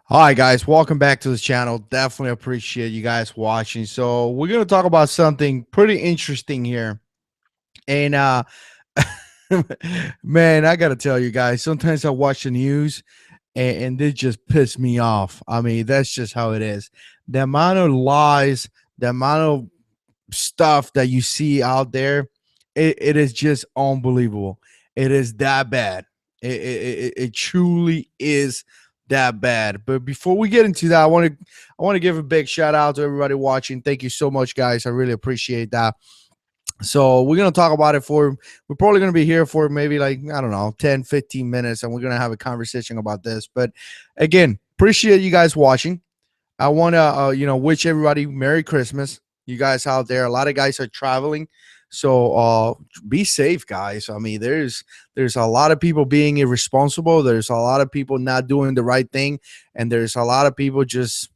Hi guys, welcome back to the channel. Definitely appreciate you guys watching. So we're gonna talk about something pretty interesting here. And man, I gotta tell you guys, sometimes I watch the news and they just piss me off. I mean, that's just how it is. The amount of lies, the amount of stuff that you see out there, it is just unbelievable. It is that bad. It truly is that bad. But before we get into that, I want to give a big shout out to everybody watching. Thank you so much, guys. I really appreciate that. So we're gonna talk about it for. We're probably gonna be here for maybe like I don't know 10, 15 minutes, and we're gonna have a conversation about this. But again, appreciate you guys watching. I want to, wish everybody Merry Christmas. You guys out there, a lot of guys are traveling, so be safe, guys. I mean, there's a lot of people being irresponsible. There's a lot of people not doing the right thing, and there's a lot of people just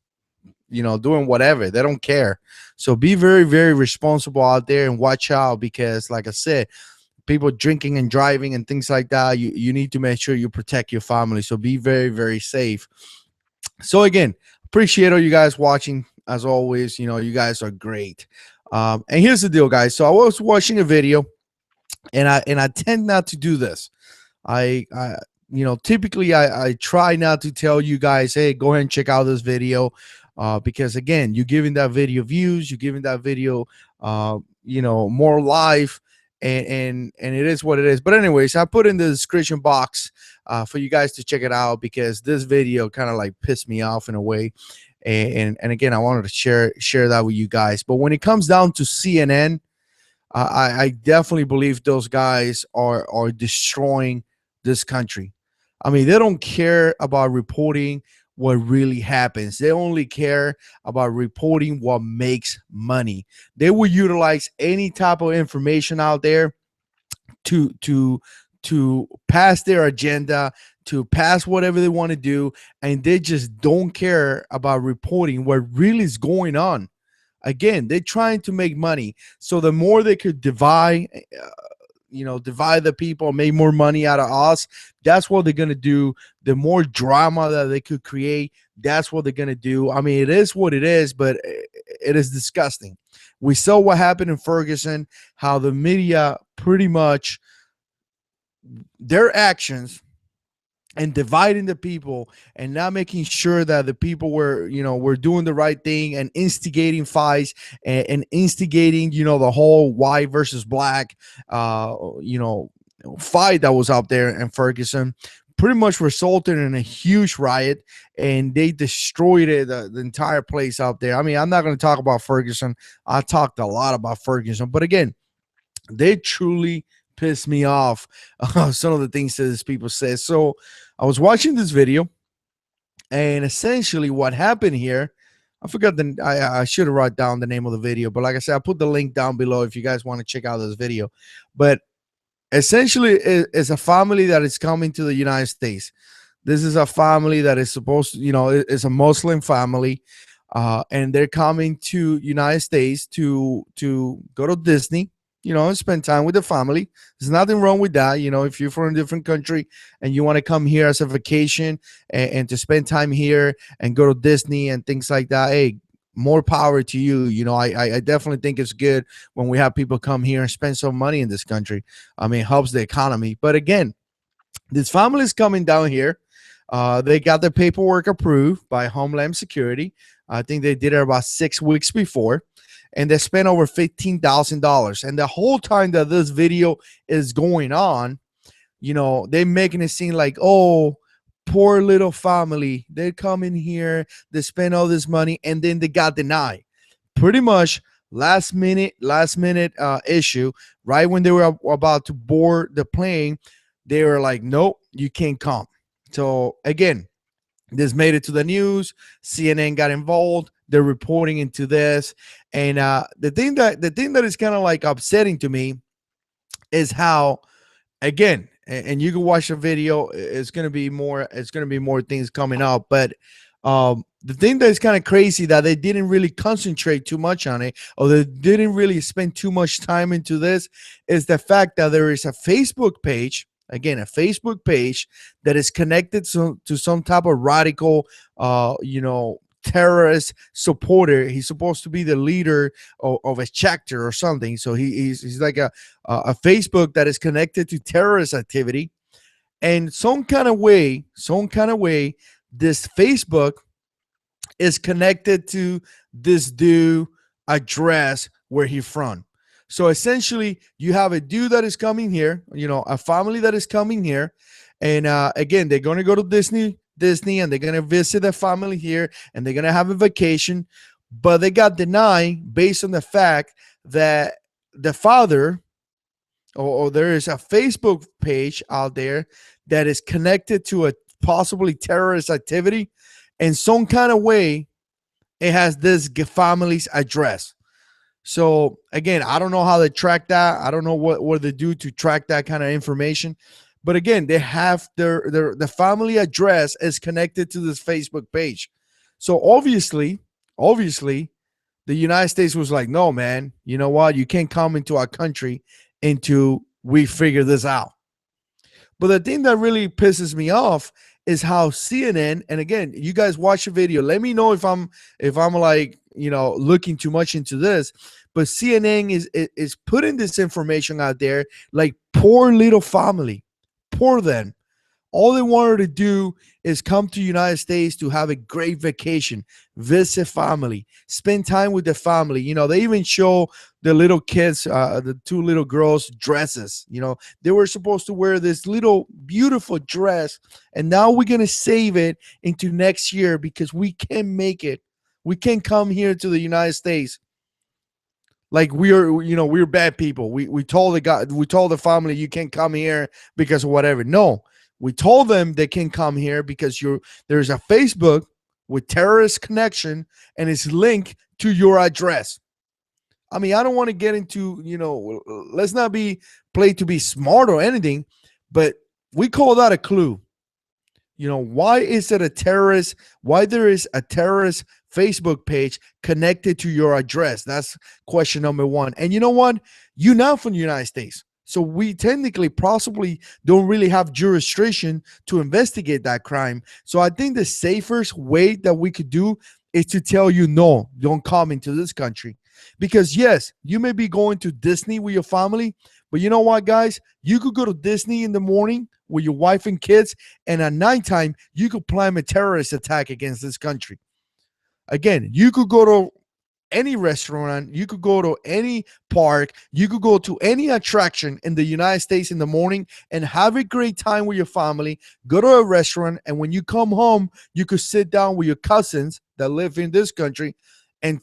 doing whatever. They don't care. So be very, very responsible out there and watch out because, like I said, people drinking and driving and things like that. You need to make sure you protect your family. So be very, very safe. So again, appreciate all you guys watching. As always, you guys are great. And here's the deal, guys. So I was watching a video, and I tend not to do this. I typically I try not to tell you guys, hey, go ahead and check out this video, because again, you're giving that video views, you're giving that video, more life, and it is what it is. But anyways, I put in the description box for you guys to check it out because this video kind of like pissed me off in a way. And again, I wanted to share that with you guys. But when it comes down to CNN, I definitely believe those guys are destroying this country. I mean, they don't care about reporting what really happens. They only care about reporting what makes money. They will utilize any type of information out there to pass their agenda, to pass whatever they want to do, and they just don't care about reporting what really is going on. Again, they're trying to make money, so the more they could divide the people, make more money out of us, that's what they're going to do. The more drama that they could create, that's what they're going to do. I mean, it is what it is, but it is disgusting. We saw what happened in Ferguson, how the media pretty much, their actions and dividing the people and not making sure that the people were doing the right thing and instigating fights and instigating the whole white versus black fight that was out there in Ferguson, pretty much resulted in a huge riot, and they destroyed the entire place out there. I mean, I'm not going to talk about Ferguson. I talked a lot about Ferguson, but again, they truly piss me off. Some of the things that these people say. So I was watching this video, and essentially what happened here, I forgot I should have wrote down the name of the video, but like I said, I put the link down below if you guys want to check out this video. But essentially, it's a family that is coming to the United States. This is a family that is supposed to, it's a Muslim family, and they're coming to United States to go to Disney, and spend time with the family. There's nothing wrong with that. If you're from a different country and you want to come here as a vacation and to spend time here and go to Disney and things like that, hey, more power to you. I definitely think it's good when we have people come here and spend some money in this country. I mean, it helps the economy. But again, this family is coming down here. They got the paperwork approved by Homeland Security. I think they did it about 6 weeks before, and they spent over $15,000. And the whole time that this video is going on, they're making it seem like, oh, poor little family. They come in here, they spend all this money, and then they got denied. Pretty much last minute issue, right when they were about to board the plane, they were like, nope, you can't come. So again, this made it to the news. CNN got involved. They're reporting into this, and the thing that is kind of like upsetting to me is how, again, and you can watch the video. It's gonna be more. It's gonna be more things coming up, but the thing that is kind of crazy that they didn't really concentrate too much on it, or they didn't really spend too much time into this, is the fact that there is a Facebook page, again, a Facebook page that is connected to some type of radical, terrorist supporter. He's supposed to be the leader of a chapter or something. So he's like a Facebook that is connected to terrorist activity. And some kind of way, this Facebook is connected to this dude address where he's from. So essentially, you have a dude that is coming here, a family that is coming here, and again, they're going to go to Disney, and they're going to visit their family here, and they're going to have a vacation, but they got denied based on the fact that the father, or there is a Facebook page out there that is connected to a possibly terrorist activity, in some kind of way, it has this family's address. So again, I don't know how they track that. I don't know what they do to track that kind of information. But again, they have the family address is connected to this Facebook page. So obviously, the United States was like, no, man, you know what? You can't come into our country until we figure this out. But the thing that really pisses me off is how CNN, and again, you guys watch the video. Let me know if I'm like, looking too much into this. But CNN is putting this information out there like poor little family, poor them. All they wanted to do is come to United States to have a great vacation, visit family, spend time with the family. They even show the little kids, the two little girls' dresses. They were supposed to wear this little beautiful dress, and now we're going to save it into next year because we can't make it. We can't come here to the United States. Like we're bad people. We told the family you can't come here because of whatever. No. We told them they can come here because there's a Facebook with terrorist connection and it's linked to your address. I mean, I don't want to get into, let's not be played to be smart or anything, but we call that a clue. Why is it a terrorist? Why there is a terrorist Facebook page connected to your address? That's question number one. And you know what? You're not from the United States. So we technically possibly don't really have jurisdiction to investigate that crime. So I think the safest way that we could do is to tell you, no, don't come into this country. Because yes, you may be going to Disney with your family, but you know what, guys? You could go to Disney in the morning with your wife and kids, and at nighttime, you could plan a terrorist attack against this country. Again, you could go to any restaurant, you could go to any park, you could go to any attraction in the United States in the morning and have a great time with your family, go to a restaurant, and when you come home, you could sit down with your cousins that live in this country and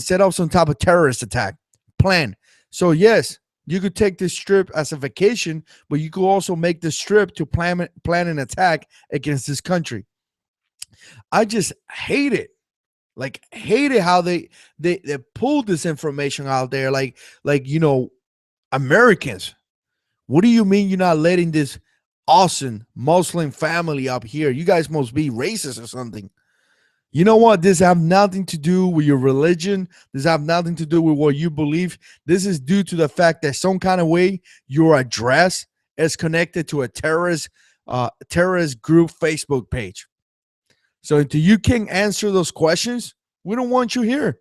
set up some type of terrorist attack plan. So yes, you could take this trip as a vacation, but you could also make this trip to plan an attack against this country. I just hate it. Like, hate it how they pulled this information out there. Like Americans, what do you mean you're not letting this awesome Muslim family up here? You guys must be racist or something. You know what? This have nothing to do with your religion. This have nothing to do with what you believe. This is due to the fact that some kind of way your address is connected to a terrorist group Facebook page. So until you can answer those questions, we don't want you here.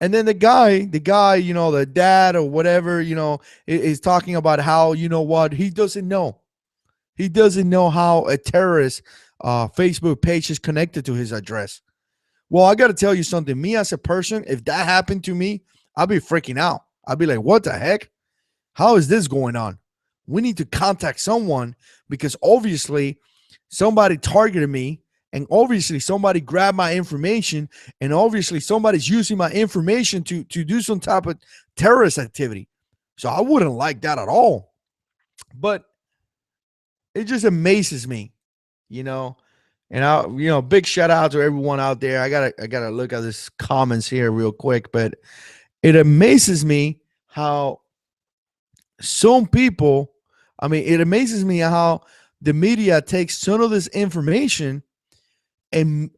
And then the guy, the dad or whatever, is talking about how, he doesn't know. He doesn't know how a terrorist Facebook page is connected to his address. Well, I got to tell you something. Me as a person, if that happened to me, I'd be freaking out. I'd be like, what the heck? How is this going on? We need to contact someone because obviously somebody targeted me, and obviously somebody grabbed my information, and obviously somebody's using my information to do some type of terrorist activity. So I wouldn't like that at all. But it just amazes me, And I, big shout out to everyone out there. I gotta look at this comments here real quick, but it amazes me how some people, it amazes me how the media takes some of this information and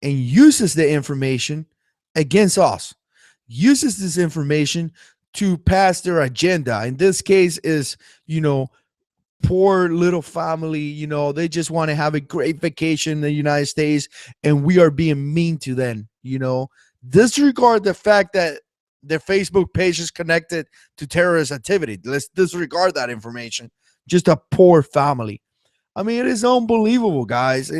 uses the information against us, uses this information to pass their agenda. In this case is, you know, poor little family, you know, they just want to have a great vacation in the United States, and we are being mean to them, you know. Disregard the fact that their Facebook page is connected to terrorist activity. Let's disregard that information. Just a poor family. I mean, it is unbelievable, guys.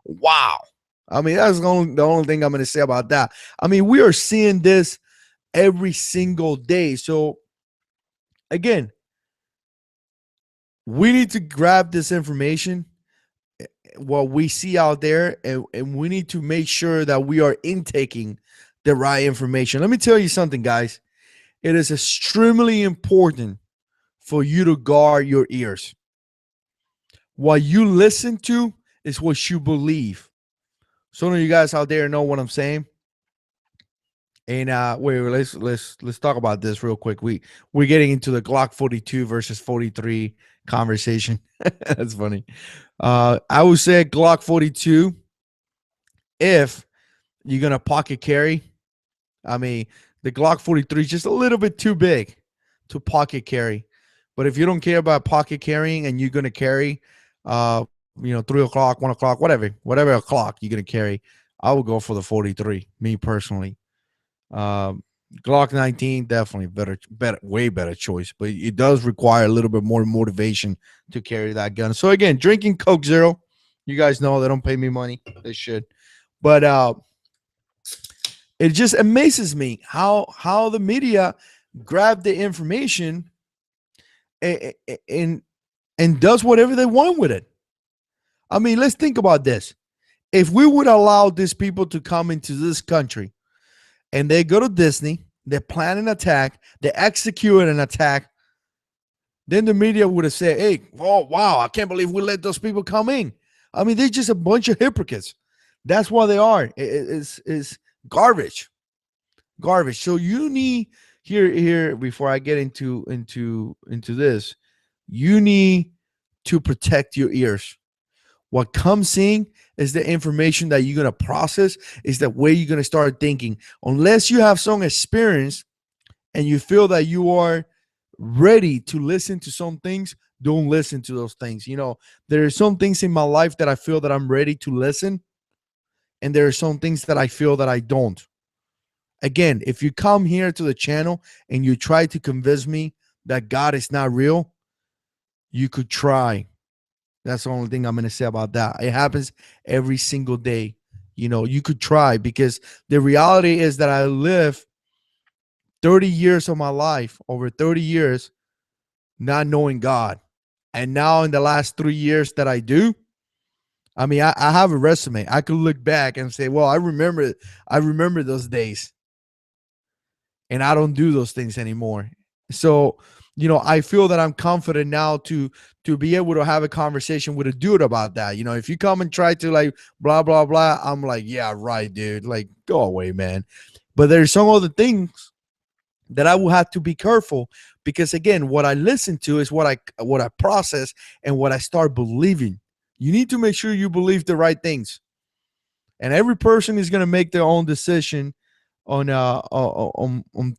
Wow. I mean, that's the only thing I'm going to say about that. I mean, we are seeing this every single day. So, again, we need to grab this information, what we see out there, and we need to make sure that we are intaking the right information. Let me tell you something, guys. It is extremely important for you to guard your ears. What you listen to is what you believe. Some of you guys out there know what I'm saying. And wait, let's talk about this real quick. We're getting into the Glock 42 versus 43 conversation. That's funny. I would say Glock 42 if you're gonna pocket carry. I mean, the Glock 43 is just a little bit too big to pocket carry. But if you don't care about pocket carrying and you're gonna carry, 3 o'clock, 1 o'clock, whatever o'clock you're gonna carry, I would go for the 43. Me personally. Glock 19 definitely better, way better choice, but it does require a little bit more motivation to carry that gun. So again, drinking Coke Zero, you guys know they don't pay me money. They should, but it just amazes me how the media grab the information and does whatever they want with it. I mean, let's think about this. If we would allow these people to come into this country and they go to Disney, they plan an attack, they execute an attack, then the media would have said, hey, oh, wow, I can't believe we let those people come in. I mean, they're just a bunch of hypocrites. That's what they are. It's garbage. Garbage. So you need here before I get into this, you need to protect your ears. What comes in is the information that you're going to process, is the way you're going to start thinking. Unless you have some experience and you feel that you are ready to listen to some things, don't listen to those things. You know, there are some things in my life that I feel that I'm ready to listen, and there are some things that I feel that I don't. Again, if you come here to the channel and you try to convince me that God is not real, you could try. That's the only thing I'm going to say about that. It happens every single day. You know, you could try, because the reality is that I live 30 years of my life, over 30 years, not knowing God. And now in the last 3 years that I do, I mean, I have a resume. I could look back and say, well, I remember those days. And I don't do those things anymore. So, you know, I feel that I'm confident now to be able to have a conversation with a dude about that. You know, if you come and try to like blah blah blah, I'm like, yeah, right, dude. Like, go away, man. But there's some other things that I will have to be careful, because again, what I listen to is what I process and what I start believing. You need to make sure you believe the right things, and every person is going to make their own decision on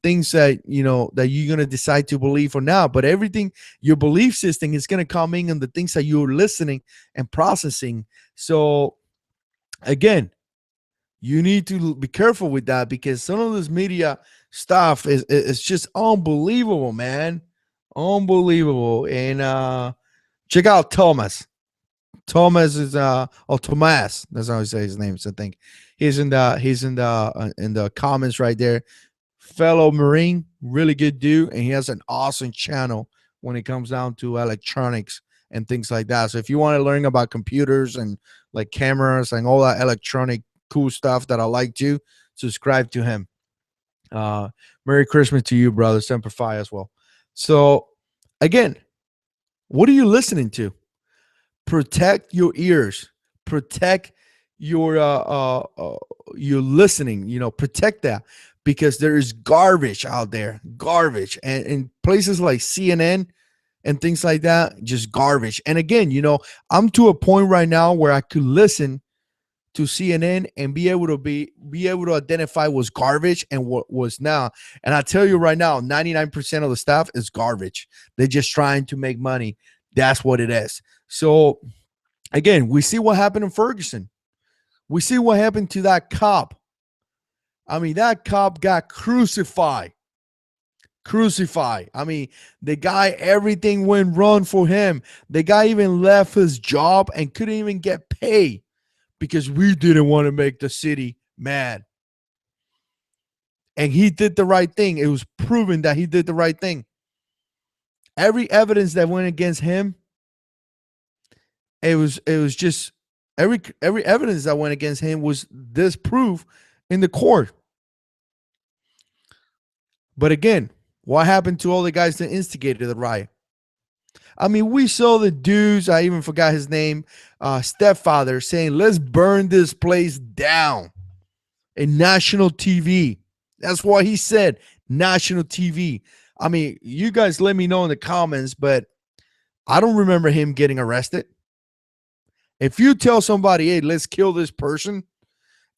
things that, you know, that you're going to decide to believe or not. But everything, your belief system is going to come in on the things that you're listening and processing. So again, you need to be careful with that, because some of this media stuff is just unbelievable, man. Unbelievable. And check out Thomas. Thomas is Tomas. That's how I say his name. So I think he's in the comments right there. Fellow Marine, really good dude, and he has an awesome channel when it comes down to electronics and things like that. So if you want to learn about computers and like cameras and all that electronic cool stuff that I like to, subscribe to him. Merry Christmas to you, brother. Semper Fi as well. So again, what are you listening to? Protect your ears. Protect your listening. You know, protect that, because there is garbage out there, garbage, and in places like CNN and things like that, just garbage. And again, you know, I'm to a point right now where I could listen to CNN and be able to identify what's garbage and what was now. And I tell you right now, 99% of the stuff is garbage. They're just trying to make money. That's what it is. So again, we see what happened in Ferguson. We see what happened to that cop. I mean, that cop got crucified. Crucified. I mean, the guy, everything went wrong for him. The guy even left his job and couldn't even get paid because we didn't want to make the city mad. And he did the right thing. It was proven that he did the right thing. Every evidence that went against him, it was just every evidence that went against him was disproved in the court. But again, what happened to all the guys that instigated the riot? I mean, we saw the dudes, I even forgot his name, stepfather saying, let's burn this place down in national TV. That's what he said, national TV. I mean, you guys let me know in the comments, but I don't remember him getting arrested. If you tell somebody, hey, let's kill this person,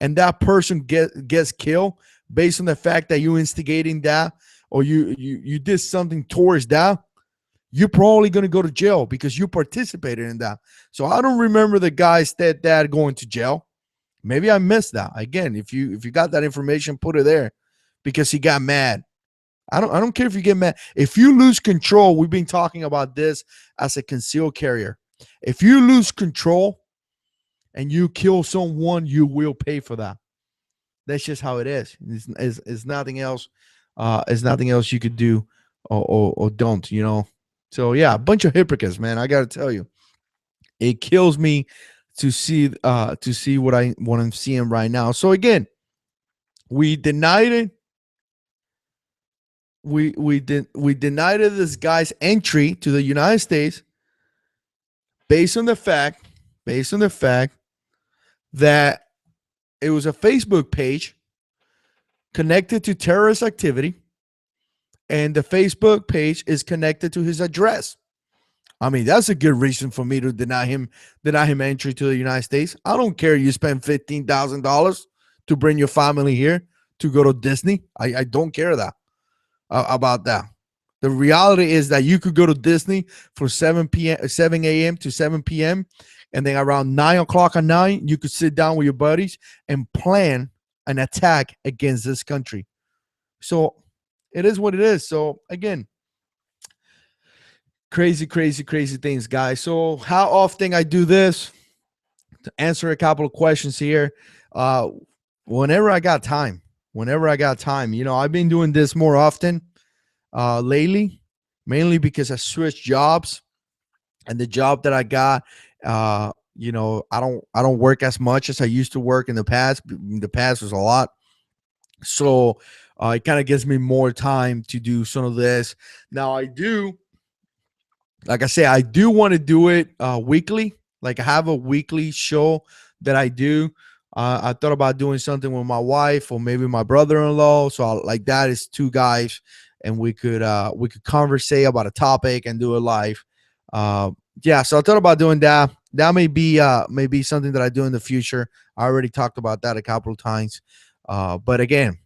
and that person gets killed based on the fact that you instigating that or you did something towards that, you're probably going to go to jail because you participated in that. So I don't remember the guy's dad going to jail. Maybe I missed that. Again, if you got that information, put it there because he got mad. I don't care if you get mad. If you lose control, we've been talking about this as a concealed carrier. If you lose control and you kill someone, you will pay for that. That's just how it is. It's nothing else. It's nothing else you could do or don't, you know. So yeah, a bunch of hypocrites, man. I gotta tell you, it kills me to see what I'm seeing right now. So again, we denied it. We denied this guy's entry to the United States based on the fact that it was a Facebook page connected to terrorist activity, and the Facebook page is connected to his address. I mean, that's a good reason for me to deny him entry to the United States. I don't care you spend $15,000 to bring your family here to go to Disney. I don't care about that. The reality is that you could go to Disney from 7 a.m. to 7 p.m. and then around 9 o'clock at night, you could sit down with your buddies and plan an attack against this country. So it is what it is. So again, crazy things, guys. So how often I do this? To answer a couple of questions here. Whenever I got time, you know, I've been doing this more often lately, mainly because I switched jobs, and the job that I got, you know, I don't work as much as I used to work in the past. The past was a lot. So it kind of gives me more time to do some of this. Now I do, like I say, I do want to do it weekly. Like I have a weekly show that I do. I thought about doing something with my wife or maybe my brother-in-law. So like that is two guys, and we could conversate about a topic and do it live. Yeah, so I thought about doing that. That may be something that I do in the future. I already talked about that a couple of times. But again,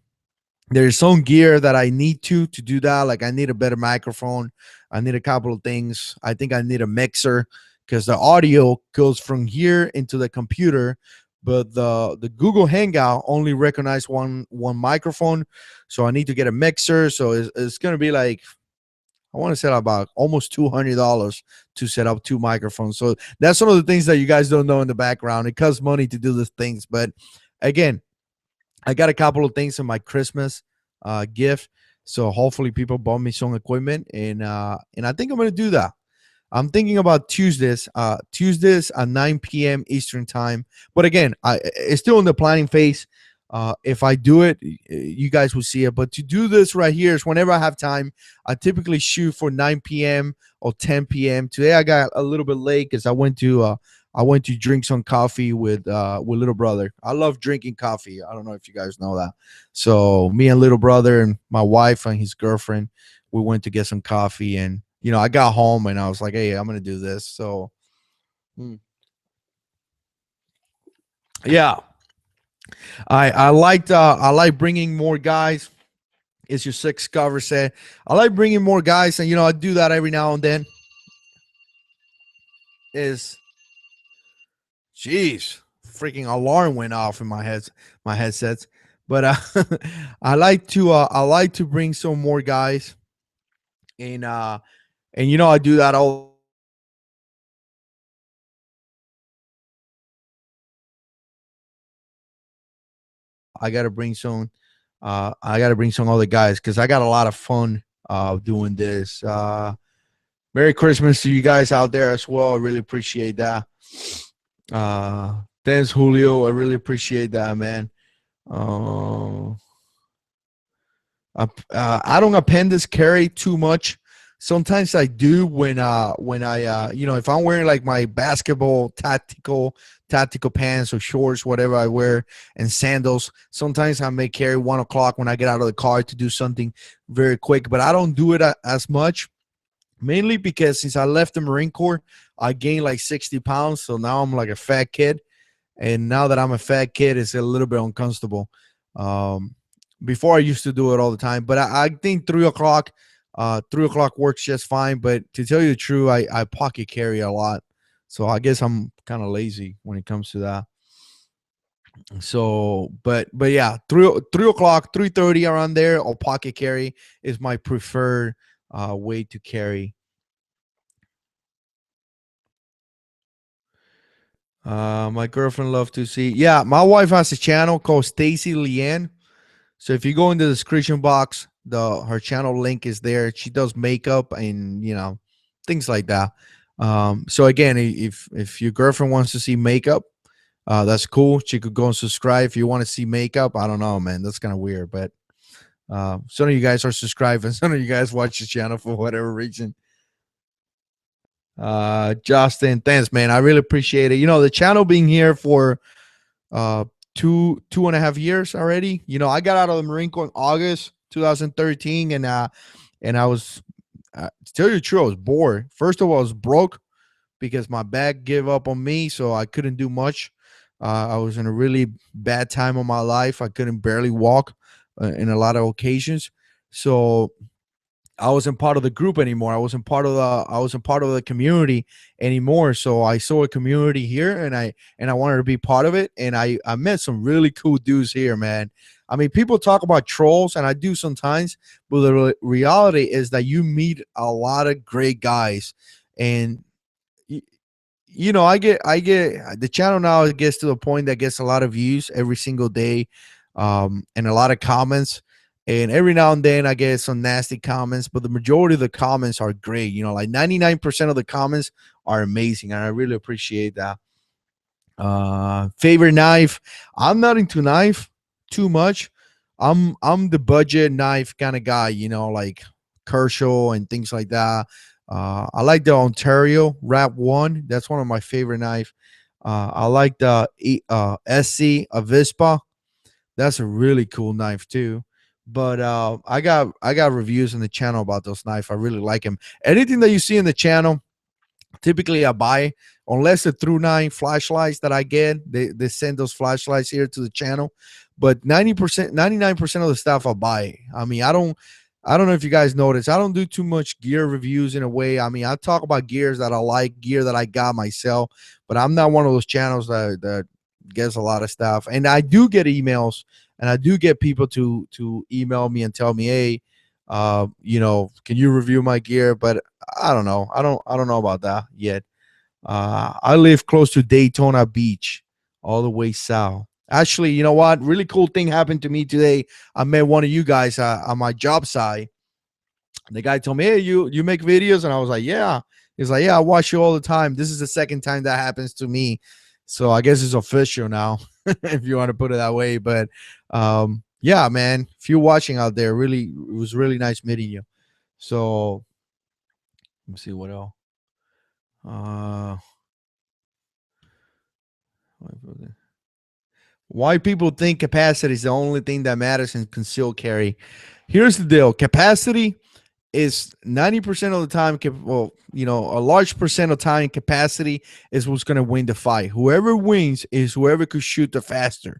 there's some gear that I need to do that. Like I need a better microphone. I need a couple of things. I think I need a mixer because the audio goes from here into the computer, but the Google Hangout only recognizes one microphone. So I need to get a mixer. So it's going to be like, I want to set up about almost $200 to set up two microphones. So that's one of the things that you guys don't know in the background. It costs money to do these things. But again, I got a couple of things in my Christmas gift. So hopefully people bought me some equipment, and I think I'm going to do that. I'm thinking about Tuesdays at 9 p.m. Eastern time. But again, it's still in the planning phase. If I do it, you guys will see it. But to do this right here is whenever I have time. I typically shoot for 9 p.m. or 10 p.m. Today I got a little bit late because I went to drink some coffee with little brother. I love drinking coffee. I don't know if you guys know that. So me and little brother and my wife and his girlfriend, we went to get some coffee, and you know, I got home and I was like, hey, I'm gonna do this. So Yeah, I like bringing more guys. It's your six cover set. I like bringing more guys, and I do that every now and then. Is Jeez, freaking alarm went off in my headsets. But I like to bring some more guys, and I do that all. I got to bring some. I got to bring some other guys because I got a lot of fun doing this. Merry Christmas to you guys out there as well. I really appreciate that. Thanks, Julio. I really appreciate that, man. Uh, I don't appendix carry too much. Sometimes I do when I if I'm wearing like my basketball tactical pants or shorts, whatever I wear, and sandals. Sometimes I may carry 1 o'clock when I get out of the car to do something very quick, but I don't do it as much. Mainly because since I left the Marine Corps, I gained like 60 pounds, so now I'm like a fat kid, and now that I'm a fat kid, it's a little bit uncomfortable. Um, Before I used to do it all the time, but I think 3 o'clock, 3 o'clock works just fine. But to tell you the truth, I pocket carry a lot, so I guess I'm kind of lazy when it comes to that. So, but yeah, 3 o'clock, 3:30 around there, or pocket carry is my preferred way to carry. My girlfriend loved to see. Yeah, my wife has a channel called Stacy Leanne. So if you go in the description box, the her channel link is there. She does makeup and things like that. So again, if your girlfriend wants to see makeup, that's cool. She could go and subscribe. If you want to see makeup, I don't know, man. That's kind of weird, but some of you guys are subscribed and some of you guys watch the channel for whatever reason. Justin, thanks, man. I really appreciate it. The channel being here for uh 2.5 years already. I got out of the Marine Corps in August 2013, and I was to tell you the truth, I was bored. First of all, I was broke because my back gave up on me, so I couldn't do much. I was in a really bad time of my life. I couldn't barely walk in a lot of occasions. So I wasn't part of the group anymore. I wasn't part of the community anymore. So I saw a community here, and I wanted to be part of it. And I met some really cool dudes here, man. I mean, people talk about trolls, and I do sometimes, but the reality is that you meet a lot of great guys, and I get the channel now. It gets to the point that gets a lot of views every single day, and a lot of comments. And every now and then I get some nasty comments, but the majority of the comments are great. Like 99% of the comments are amazing, and I really appreciate that. Favorite knife? I'm not into knife too much. I'm the budget knife kind of guy, like Kershaw and things like that. I like the Ontario Wrap One. That's one of my favorite knife. I like the SC Avispa. That's a really cool knife too. But I got reviews on the channel about those knife. I really like them. Anything that you see in the channel, typically I buy, unless the through nine flashlights that I get, they send those flashlights here to the channel. But 90%, 99% of the stuff I buy. I mean, I don't know if you guys notice. I don't do too much gear reviews in a way. I mean, I talk about gears that I like, gear that I got myself, but I'm not one of those channels that gets a lot of stuff. And I do get emails, and I do get people to email me and tell me, hey, can you review my gear? But I don't know. I don't know about that yet. I live close to Daytona Beach, all the way south. Actually, you know what? Really cool thing happened to me today. I met one of you guys on my job site. The guy told me, "Hey, you make videos?" And I was like, "Yeah." He's like, "Yeah, I watch you all the time. This is the second time that happens to me, so I guess it's official now, if you want to put it that way." But yeah, man, if you're watching out there, really, it was really nice meeting you. So let me see what else. Uh, why people think capacity is the only thing that matters in concealed carry? Here's the deal: capacity is 90% of the time, well, a large percent of time capacity is what's going to win the fight. Whoever wins is whoever could shoot the faster.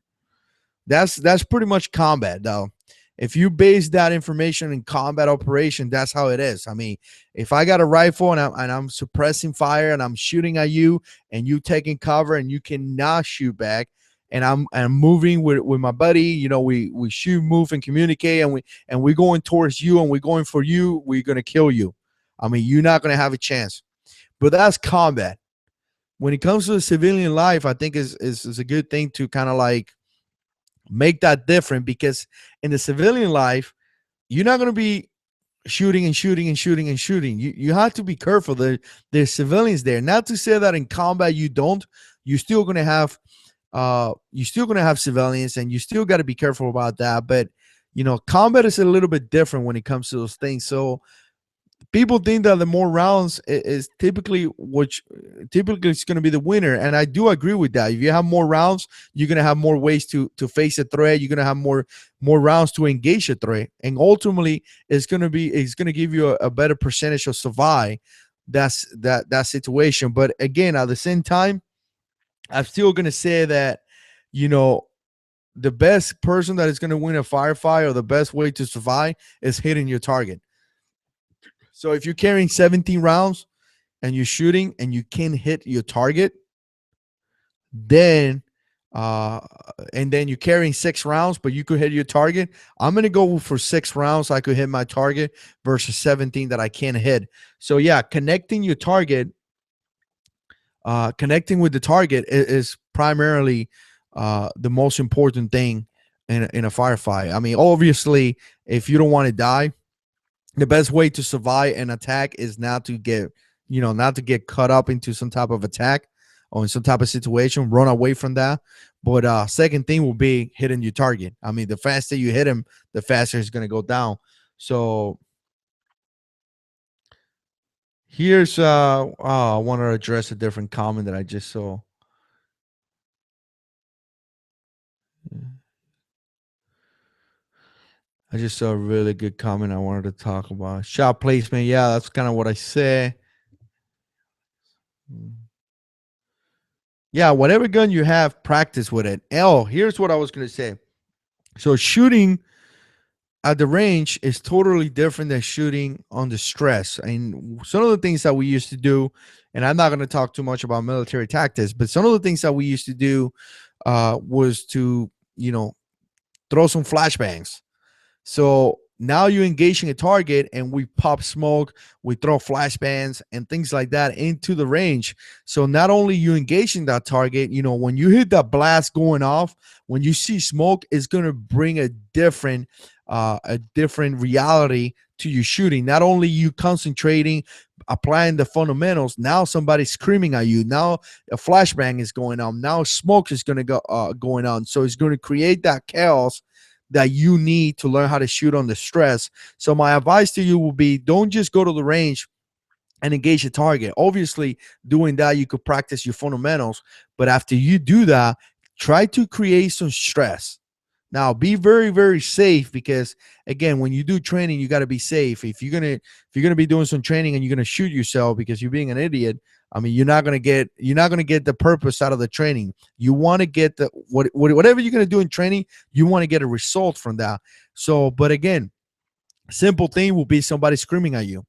That's pretty much combat, though. If you base that information in combat operation, that's how it is. I mean, if I got a rifle and I'm suppressing fire and I'm shooting at you and you taking cover and you cannot shoot back, and I'm moving with my buddy, we shoot, move, and communicate, and we're going towards you and we're going for you, we're gonna kill you. I mean, you're not gonna have a chance. But that's combat. When it comes to the civilian life, I think is a good thing to kind of like make that different, because in the civilian life, you're not going to be shooting and shooting and shooting and shooting. You have to be careful. There's civilians there. Not to say that in combat you don't. You're still going to have civilians, and you still got to be careful about that. But combat is a little bit different when it comes to those things. So people think that the more rounds is typically it's going to be the winner, and I do agree with that. If you have more rounds, you're going to have more ways to face a threat. You're going to have more rounds to engage a threat, and ultimately it's going to give you a better percentage of survive that situation. But again, at the same time, I'm still going to say that the best person that is going to win a firefight, or the best way to survive, is hitting your target. So if you're carrying 17 rounds and you're shooting and you can't hit your target, then and then you're carrying 6 rounds, but you could hit your target, I'm going to go for 6 rounds I could hit my target versus 17 that I can't hit. So yeah, connecting your target, connecting with the target is primarily the most important thing in a firefight. I mean, obviously, if you don't want to die, the best way to survive an attack is not to get caught up into some type of attack or in some type of situation. Run away from that. But second thing will be hitting your target. I mean, the faster you hit him, the faster it's going to go down. So here's I want to address a different comment that I just saw. I just saw a really good comment I wanted to talk about. Shot placement. Yeah, that's kind of what I say. Yeah, whatever gun you have, practice with it. Oh, here's what I was going to say. So shooting at the range is totally different than shooting on the stress. And some of the things that we used to do, and I'm not going to talk too much about military tactics, but some of the things that we used to do was to, throw some flashbangs. So now you're engaging a target, and we pop smoke, we throw flashbangs and things like that into the range. So not only you engaging that target, when you hit that blast going off, when you see smoke, it's going to bring a different reality to your shooting. Not only you concentrating, applying the fundamentals, now somebody's screaming at you. Now a flashbang is going on. Now smoke is going to go going on. So it's going to create that chaos that you need to learn how to shoot on the stress. So my advice to you will be, don't just go to the range and engage a target. Obviously, doing that, you could practice your fundamentals. But after you do that, try to create some stress. Now, be very, very safe, because again, when you do training, you got to be safe. If you're gonna be doing some training and you're gonna shoot yourself because you're being an idiot, I mean, you're not gonna get the purpose out of the training. You want to get whatever you're gonna do in training, you want to get a result from that. So, but again, simple thing will be somebody screaming at you.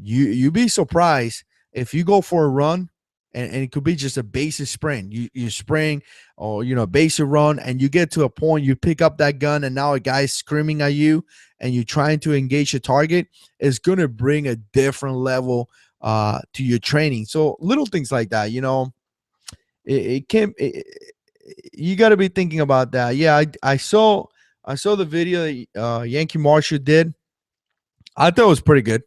You'd be surprised if you go for a run, and it could be just a basic sprint. You spring, or basic run, and you get to a point, you pick up that gun, and now a guy's screaming at you, and you're trying to engage a target. It's gonna bring a different level to your training. So little things like that, it can. You got to be thinking about that. Yeah, I saw the video that Yankee Marshall did. I thought it was pretty good.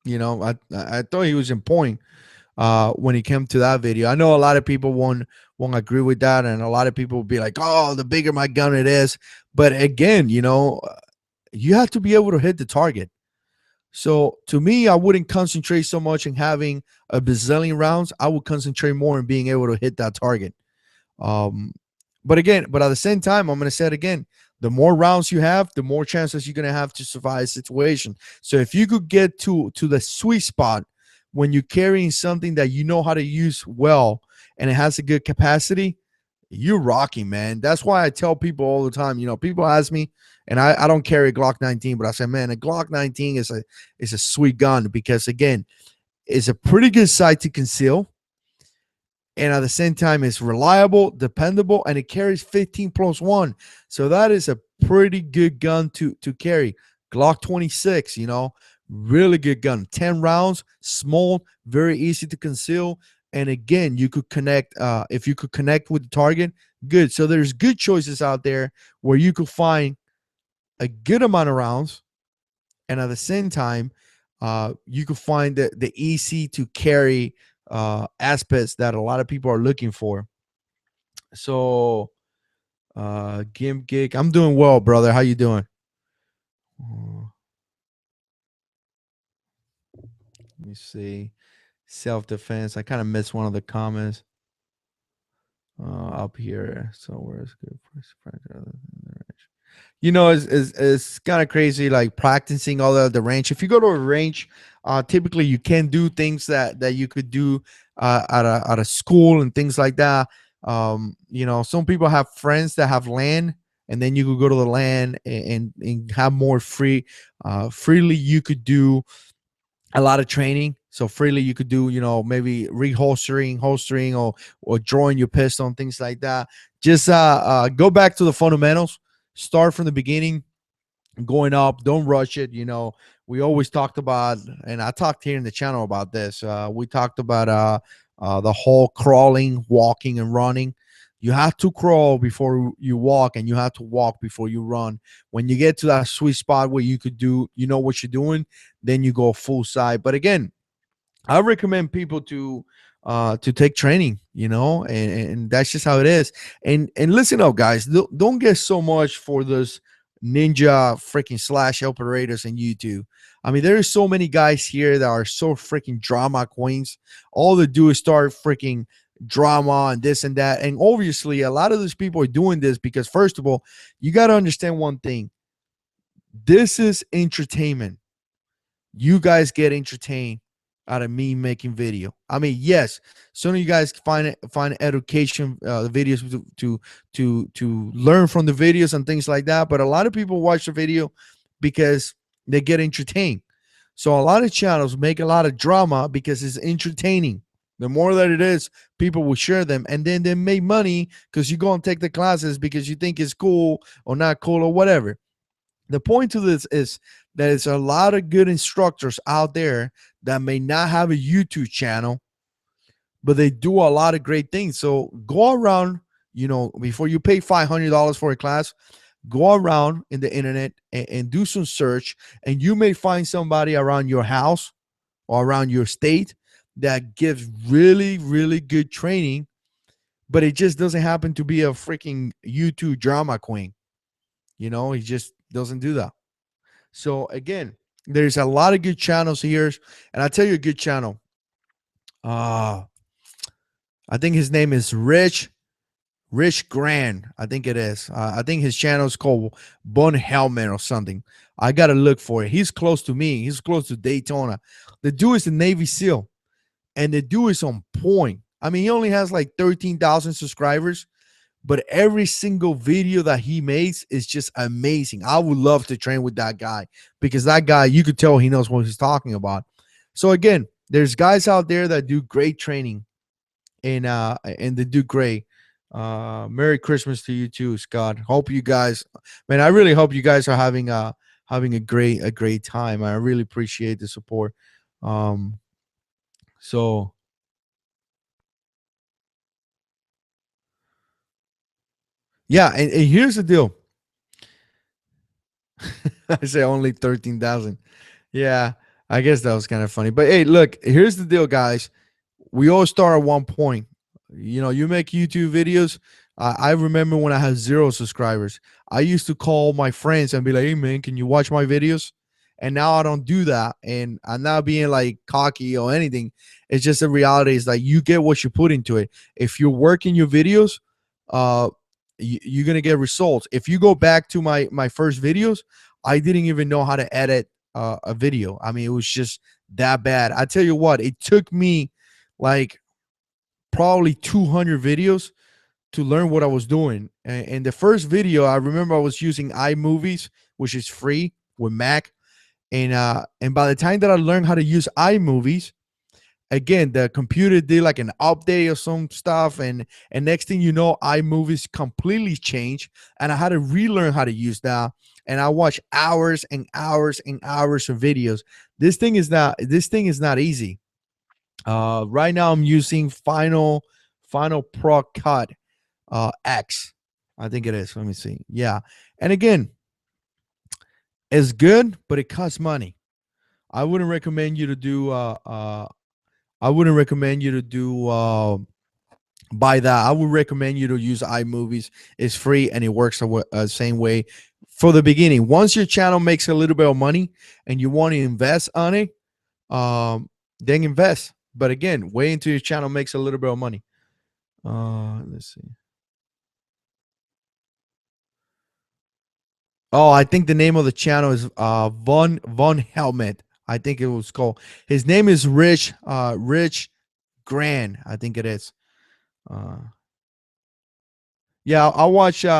I thought he was in point when he came to that video. I know a lot of people won't agree with that, and a lot of people will be like, "Oh, the bigger my gun it is." But again, you have to be able to hit the target. So to me, I wouldn't concentrate so much in having a bazillion rounds. I would concentrate more in being able to hit that target. But at the same time, I'm going to say it again. The more rounds you have, the more chances you're gonna have to survive a situation. So if you could get to the sweet spot when you're carrying something that you know how to use well and it has a good capacity, you're rocking, man. That's why I tell people all the time. People ask me, and I don't carry a Glock 19, but I say, man, a Glock 19 is a sweet gun because again, it's a pretty good sight to conceal, and at the same time it's reliable, dependable, and it carries 15 plus 1. So that is a pretty good gun to carry. Glock 26, really good gun. 10 rounds, small, very easy to conceal, and again, you could connect, if you could connect with the target, good. So there's good choices out there where you could find a good amount of rounds, and at the same time, you can find the easy to carry aspects that a lot of people are looking for. So, Gimp Gig, I'm doing well, brother. How you doing? Let me see. Self defense. I kind of missed one of the comments up here. So where's good? It's kind of crazy, like practicing all the range. If you go to a range, typically you can do things that you could do at a school and things like that. Some people have friends that have land, and then you could go to the land and have more freely you could do a lot of training. So freely you could do, maybe reholstering, holstering, or drawing your pistol and things like that. Just go back to the fundamentals. Start from the beginning, going up. Don't rush it. We always talked about, and I talked here in the channel about this. We talked about the whole crawling, walking, and running. You have to crawl before you walk, and you have to walk before you run. When you get to that sweet spot where you could do, what you're doing, then you go full side. But again, I recommend people to take training, and that's just how it is. And listen up, guys. Don't get so much for those ninja freaking slash operators in YouTube. I mean, there are so many guys here that are so freaking drama queens. All they do is start freaking drama and this and that. And obviously, a lot of these people are doing this because, first of all, you got to understand one thing. This is entertainment. You guys get entertained out of me making video. I mean, yes, some of you guys find education videos to learn from the videos and things like that. But a lot of people watch the video because they get entertained. So a lot of channels make a lot of drama because it's entertaining. The more that it is, people will share them, and then they make money because you go and take the classes because you think it's cool or not cool or whatever. The point to this is that there's a lot of good instructors out there that may not have a YouTube channel, but they do a lot of great things. So go around, before you pay $500 for a class, go around in the internet and do some search, and you may find somebody around your house or around your state that gives really, really good training, but it just doesn't happen to be a freaking YouTube drama queen. He just doesn't do that. So again, there's a lot of good channels here, and I'll tell you a good channel. I think his name is Rich Grand. I think it is. I think his channel is called Bun Helmet or something. I gotta look for it. He's close to me. He's close to Daytona. The dude is a Navy SEAL, and the dude is on point. I mean, he only has like 13,000 subscribers, but every single video that he makes is just amazing. I would love to train with that guy because that guy, you could tell he knows what he's talking about. So again, there's guys out there that do great training, and they do great. Merry Christmas to you too, Scott. Hope you guys, man, I really hope you guys are having a great time. I really appreciate the support. So yeah, and here's the deal. I say only 13,000. Yeah, I guess that was kind of funny. But hey, look, here's the deal, guys. We all start at one point. You make YouTube videos. I remember when I had 0 subscribers. I used to call my friends and be like, "Hey, man, can you watch my videos?" And now I don't do that. And I'm not being like cocky or anything. It's just the reality is like you get what you put into it. If you're working your videos, uh, you're gonna get results. If you go back to my first videos, I didn't even know how to edit a video. I mean, it was just that bad. I tell you what, it took me like probably 200 videos to learn what I was doing. And the first video, I remember I was using iMovies, which is free with Mac. And by the time that I learned how to use iMovies, again, the computer did like an update or some stuff, and next thing you know, iMovies completely changed, and I had to relearn how to use that. And I watched hours and hours and hours of videos. This thing is not easy. Right now I'm using Final Pro Cut X. I think it is. Let me see. Yeah. And again, it's good, but it costs money. I wouldn't recommend you to do I wouldn't recommend you to do buy that. I would recommend you to use iMovies. It's free and it works the same way for the beginning. Once your channel makes a little bit of money and you want to invest on it, then invest. But again, wait until your channel makes a little bit of money. Let's see. Oh, I think the name of the channel is Von Helmet. I think it was called. His name is Rich Grand. I think it is. Uh, yeah, I watch Reed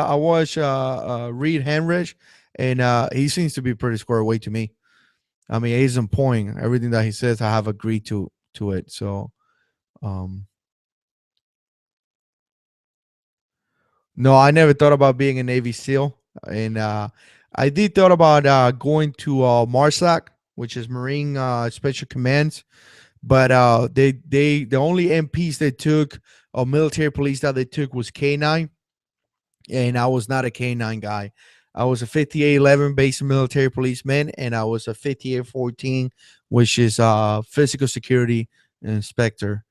Henrich, and he seems to be pretty square away to me. I mean, he's on point. Everything that he says, I have agreed to it. So, um, no, I never thought about being a Navy SEAL, and I did thought about going to MARSOC, which is Marine Special Commands. But the only MPs they took or military police that they took was K9, and I was not a K9 guy. I was a 5811 basic military policeman, and I was a 5814, which is physical security inspector,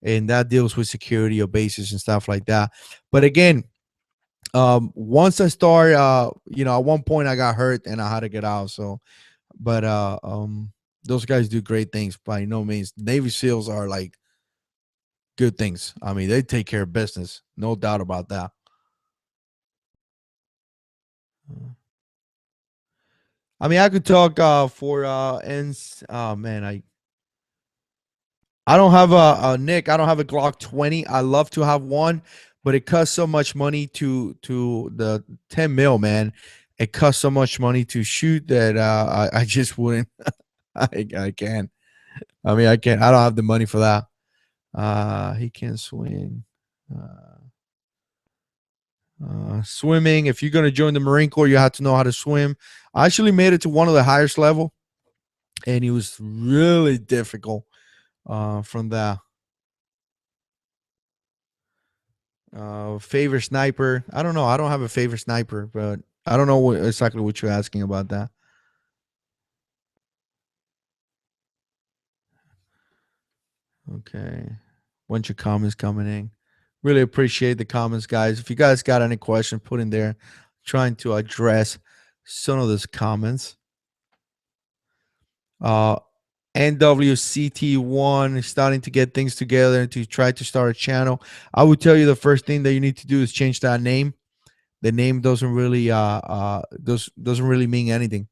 and that deals with security of bases and stuff like that. But again, once I start, at one point I got hurt and I had to get out. So, but those guys do great things by no means. Navy SEALs are like good things. I mean, they take care of business, no doubt about that. I mean, I could talk for ends. Oh man, I don't have a Nick. I don't have a Glock 20. I love to have one, but it costs so much money to the 10 mil, man. It costs so much money to shoot that I just wouldn't. I can't. I mean, I can't. I don't have the money for that. He can swing. Uh, Swimming. If you're gonna join the Marine Corps, you have to know how to swim. I actually made it to one of the highest level, and it was really difficult. From the favorite sniper, I don't know. I don't have a favorite sniper, but I don't know exactly what you're asking about that. Okay, bunch of comments coming in. Really appreciate the comments, guys. If you guys got any questions, put in there. Trying to address some of those comments. Uh, NWCT1 is starting to get things together to try to start a channel. I would tell you the first thing that you need to do is change that name. The name doesn't really mean anything.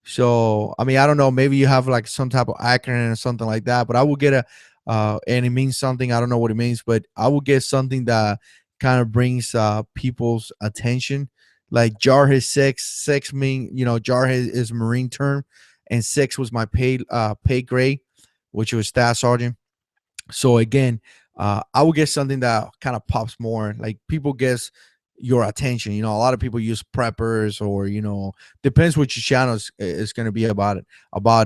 So I mean, I don't know. Maybe you have like some type of acronym or something like that. But I will get a and it means something. I don't know what it means, but I will get something that kind of brings people's attention. Like JH6, six mean JH is a Marine term, and six was my pay grade, which was staff sergeant. So again, I would get something that kind of pops more. Like people guess your attention. A lot of people use preppers, or depends what your channel is going to be about.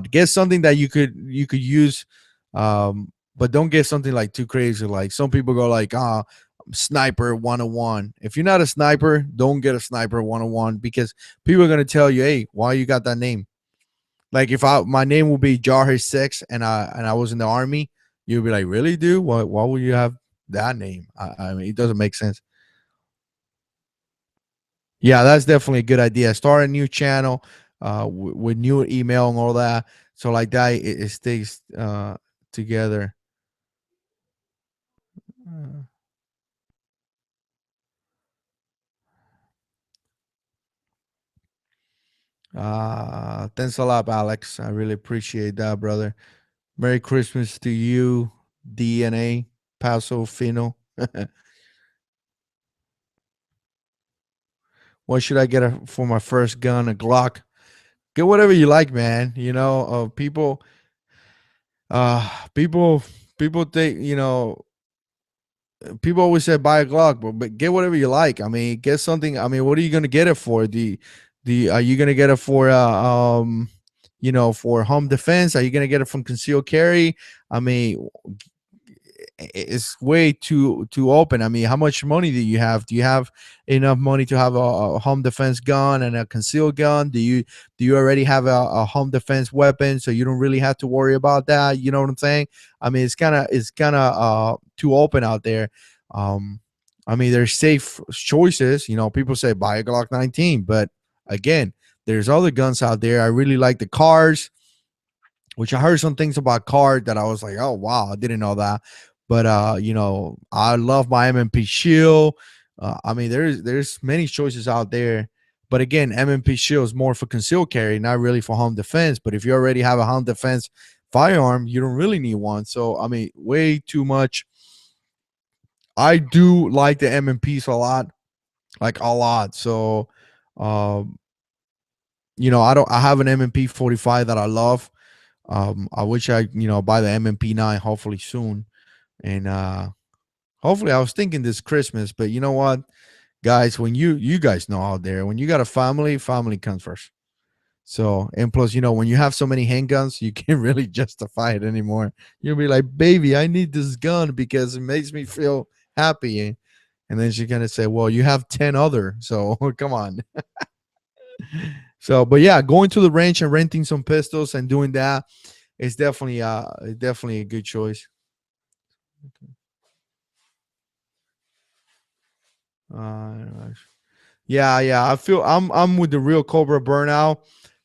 Get something that you could use, but don't get something like too crazy. Like some people go like, sniper 101. If you're not a sniper, don't get a sniper 101, because people are going to tell you, hey, why you got that name? Like if my name will be JH6 and I was in the army, you'd be like, really, dude? Why would you have that name? I mean, it doesn't make sense. Yeah, that's definitely a good idea. Start a new channel with new email and all that. So like that, it stays together. Uh, Thanks a lot, Alex. I really appreciate that, brother. Merry Christmas to you, DNA, Paso Fino. What should I get for my first gun? A Glock. Get whatever you like, man. People, uh, people, people think, people always say buy a Glock, but get whatever you like. I mean, get something. I mean, what are you gonna get it for? The Are you gonna get it for for home defense? Are you gonna get it from concealed carry? I mean, it's way too open. I mean, how much money do you have? Do you have enough money to have a home defense gun and a concealed gun? Do you already have a home defense weapon, so you don't really have to worry about that? You know what I'm saying? I mean, it's kind of too open out there. Um, I mean, there's safe choices. People say buy a Glock 19, but again, there's other guns out there. I really like the cars, which I heard some things about card that I was like, oh wow, I didn't know that. But I love my M&P Shield. I mean, there's many choices out there. But again, M&P Shield is more for concealed carry, not really for home defense. But if you already have a home defense firearm, you don't really need one. So I mean, way too much. I do like the M&Ps a lot, like a lot. So um, I have an M&P 45 that I love. I wish I, buy the MMP9 hopefully soon. And hopefully I was thinking this Christmas, but you know what, guys, when you guys know out there, when you got a family, family comes first. So, and plus, when you have so many handguns, you can't really justify it anymore. You'll be like, baby, I need this gun because it makes me feel happy. And then she's gonna say, well, you have 10 other, so come on. So, but yeah, going to the range and renting some pistols and doing that is definitely a good choice. Yeah, yeah. I feel I'm with the real Cobra Burnout.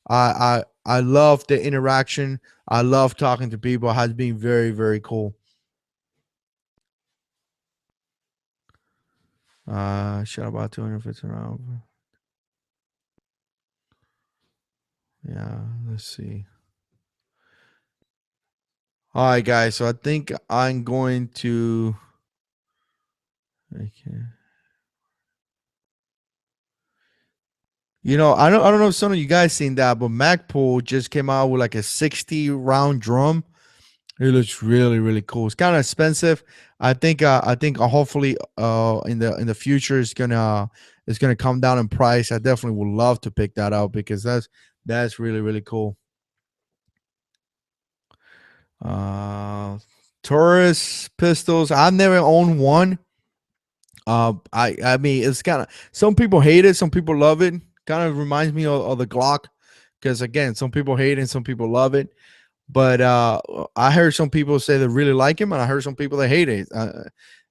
I love the interaction. I love talking to people. It has been very, very cool. Shot about 250 around. Yeah, let's see. All right, guys. So I think I'm going to. Okay. I don't know if some of you guys seen that, but Magpul just came out with like a 60 round drum. It looks really, really cool. It's kind of expensive. I think hopefully in the future it's gonna come down in price. I definitely would love to pick that out because that's really, really cool. Uh Taurus pistols. I've never owned one. I mean it's kind of, some people hate it, some people love it. Kind of reminds me of the Glock because again, some people hate it and some people love it. But I heard some people say they really like him, and I heard some people that hate it.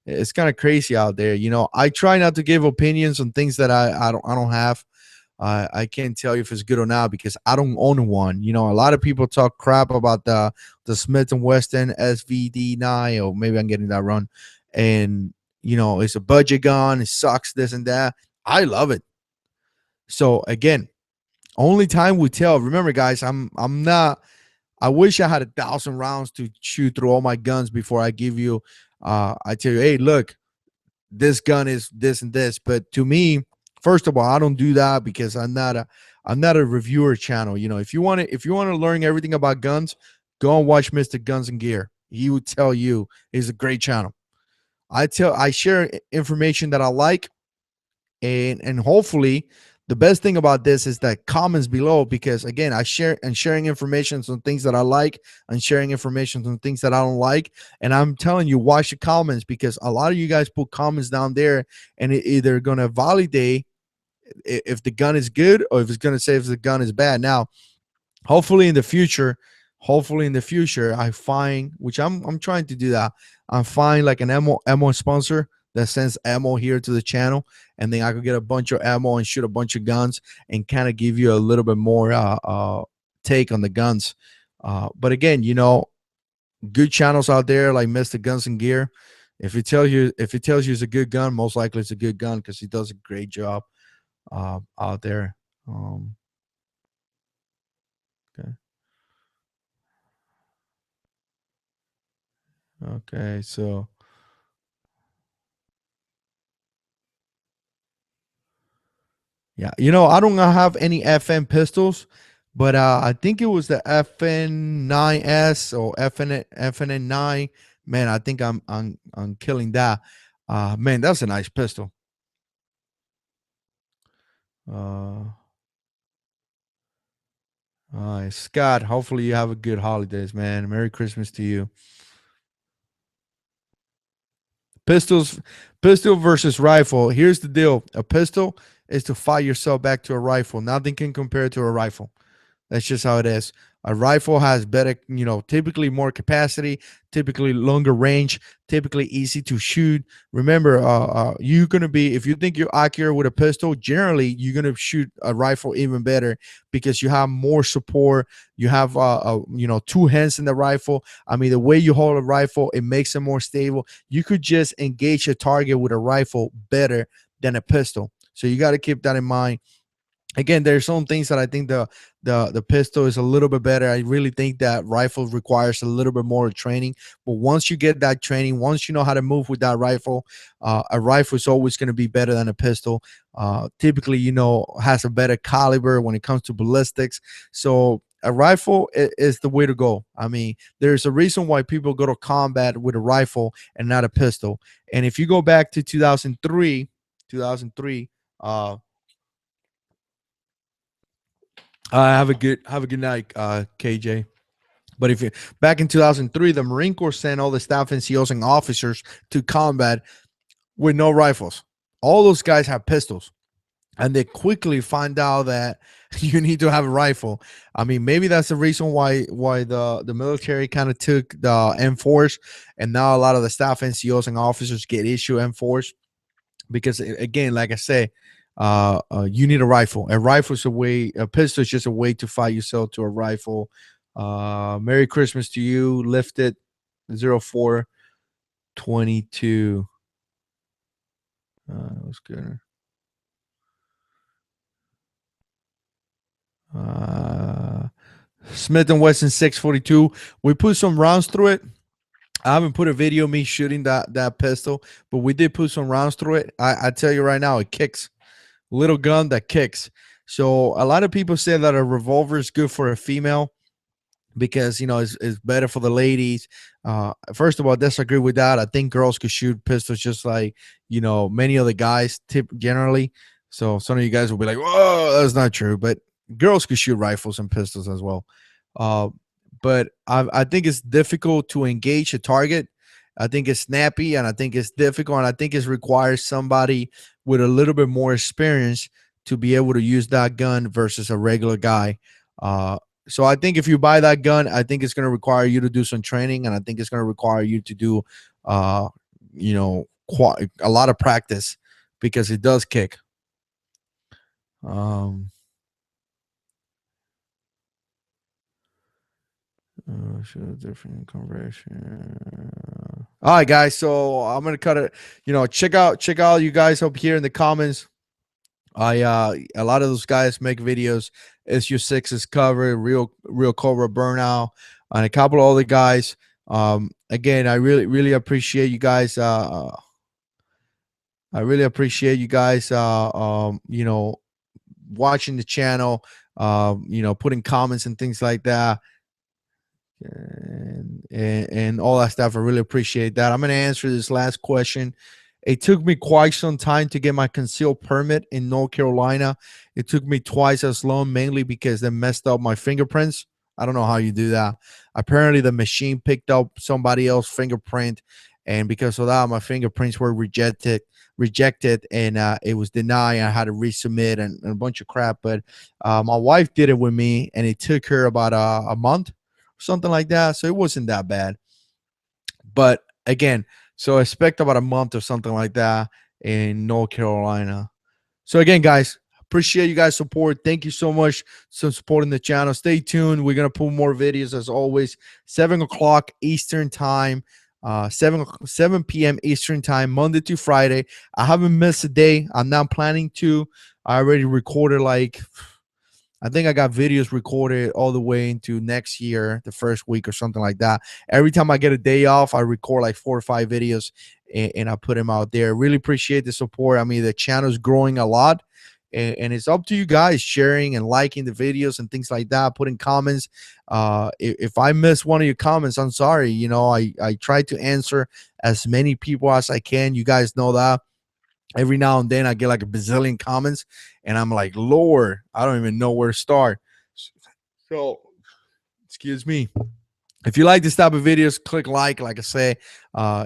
It's kind of crazy out there. I try not to give opinions on things that I don't have. I can't tell you if it's good or not because I don't own one. A lot of people talk crap about the Smith and Wesson SVD9, or maybe I'm getting that wrong. And it's a budget gun. It sucks. This and that. I love it. So again, only time will tell. Remember, guys, I'm not. I wish I had 1,000 rounds to shoot through all my guns before I give you. I tell you, hey, look, this gun is this and this. But to me, first of all, I don't do that because I'm not a reviewer channel. If you want to learn everything about guns, go and watch Mr. Guns and Gear. He would tell you it's a great channel. I share information that I like, and hopefully the best thing about this is that comments below, because again, I share and sharing information on things that I like and sharing information on things that I don't like. And I'm telling you, watch the comments because a lot of you guys put comments down there and it either going to validate if the gun is good or if it's going to say if the gun is bad. Now, hopefully in the future, I find, which I'm trying to do that. I find like an ammo sponsor that sends ammo here to the channel, and then I could get a bunch of ammo and shoot a bunch of guns and kind of give you a little bit more take on the guns. But again, good channels out there like Mr. Guns and Gear. If it tells you it's a good gun, most likely it's a good gun because he does a great job out there. Okay. Okay. So yeah, I don't have any FN pistols, but I think it was the FN9S or FNN9. Man, I think I'm killing that. Man, that's a nice pistol. Uh, all right, Scott. Hopefully you have a good holidays, man. Merry Christmas to you. Pistols, pistol versus rifle. Here's the deal: a pistol is to fire yourself back to a rifle. Nothing can compare to a rifle. That's just how it is. A rifle has better, typically more capacity, typically longer range, typically easy to shoot. Remember, you're gonna be if you think you're accurate with a pistol, generally you're gonna shoot a rifle even better because you have more support. You have, two hands in the rifle. I mean, the way you hold a rifle, it makes it more stable. You could just engage a target with a rifle better than a pistol. So you got to keep that in mind. Again, there's some things that I think the pistol is a little bit better. I really think that rifle requires a little bit more training. But once you get that training, once you know how to move with that rifle, a rifle is always going to be better than a pistol. Typically, has a better caliber when it comes to ballistics. So a rifle is the way to go. I mean, there's a reason why people go to combat with a rifle and not a pistol. And if you go back to 2003. Have a good night, KJ. But if you back in 2003, the Marine Corps sent all the staff NCOs and officers to combat with no rifles. All those guys have pistols, and they quickly find out that you need to have a rifle. I mean, maybe that's the reason why the military kind of took the M4s, and now a lot of the staff NCOs and officers get issued M4s because again, like I say, you need a rifle. A rifle is a way. A pistol is just a way to fight yourself to a rifle. Merry Christmas to you. Lifted 0422. That was good. Uh, Smith and Wesson 642. We put some rounds through it. I haven't put a video of me shooting that pistol, but we did put some rounds through it. I tell you right now, it kicks. Little gun that kicks. So a lot of people say that a revolver is good for a female because it's better for the ladies. First of all, I disagree with that. I think girls could shoot pistols just like many other guys tip generally. So some of you guys will be like, "Whoa, that's not true," but girls could shoot rifles and pistols as well. Uh, but I think it's difficult to engage a target. I think it's snappy, and I think it's difficult, and I think it requires somebody with a little bit more experience to be able to use that gun versus a regular guy. So I think if you buy that gun, I think it's going to require you to do some training, and I think it's going to require you to do, a lot of practice because it does kick. Show different conversion. All right, guys. So I'm gonna cut it. Check out you guys up here in the comments. A lot of those guys make videos. SU6 is covered, real Cobra burnout, and a couple of other guys. Again, I really appreciate you guys. I really appreciate you guys. Watching the channel. Putting comments and things like that. And all that stuff. I really appreciate that. I'm going to answer this last question. It took me quite some time to get my concealed permit in North Carolina. It took me twice as long, mainly because they messed up my fingerprints. I don't know how you do that. Apparently, the machine picked up somebody else's fingerprint, and because of that, my fingerprints were rejected, and it was denied. I had to resubmit and a bunch of crap. But my wife did it with me, and it took her about a month, something like that. So it wasn't that bad. But again, so expect about a month or something like that in North Carolina. So again, guys, appreciate you guys' support. Thank you so much for supporting the channel. Stay tuned. We're gonna put more videos as always. 7 o'clock Eastern time. 7 p.m. Eastern time, Monday to Friday. I haven't missed a day. I'm not planning to. I already recorded like I think I got videos recorded all the way into next year, the first week or something like that. Every time I get a day off, I record like 4 or 5 videos, and I put them out there. Really appreciate the support. I mean, the channel is growing a lot, and it's up to you guys sharing and liking the videos and things like that, putting comments. If I miss one of your comments, I'm sorry. I try to answer as many people as I can. You guys know that. Every now and then I get like a bazillion comments, and I'm like, Lord, I don't even know where to start. So, excuse me. If you like this type of videos, click like I say.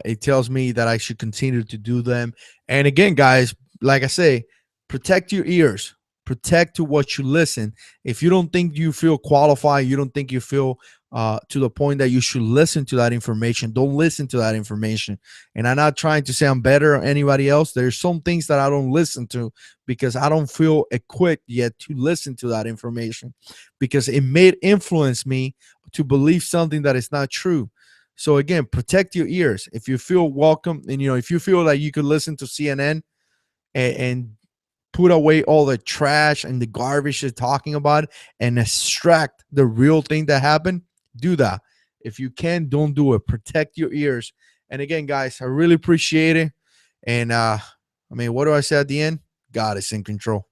It tells me that I should continue to do them. And again, guys, like I say, protect your ears, protect to what you listen. If you don't think you feel qualified, you don't think you feel to the point that you should listen to that information, don't listen to that information. And I'm not trying to say I'm better or anybody else. There's some things that I don't listen to because I don't feel equipped yet to listen to that information, because it may influence me to believe something that is not true. So again, protect your ears. If you feel welcome, and if you feel like you could listen to CNN and put away all the trash and the garbage they're talking about and extract the real thing that happened, do that. If you can, don't do it. Protect your ears. And again, guys, I really appreciate it. And I mean, what do I say at the end? God is in control.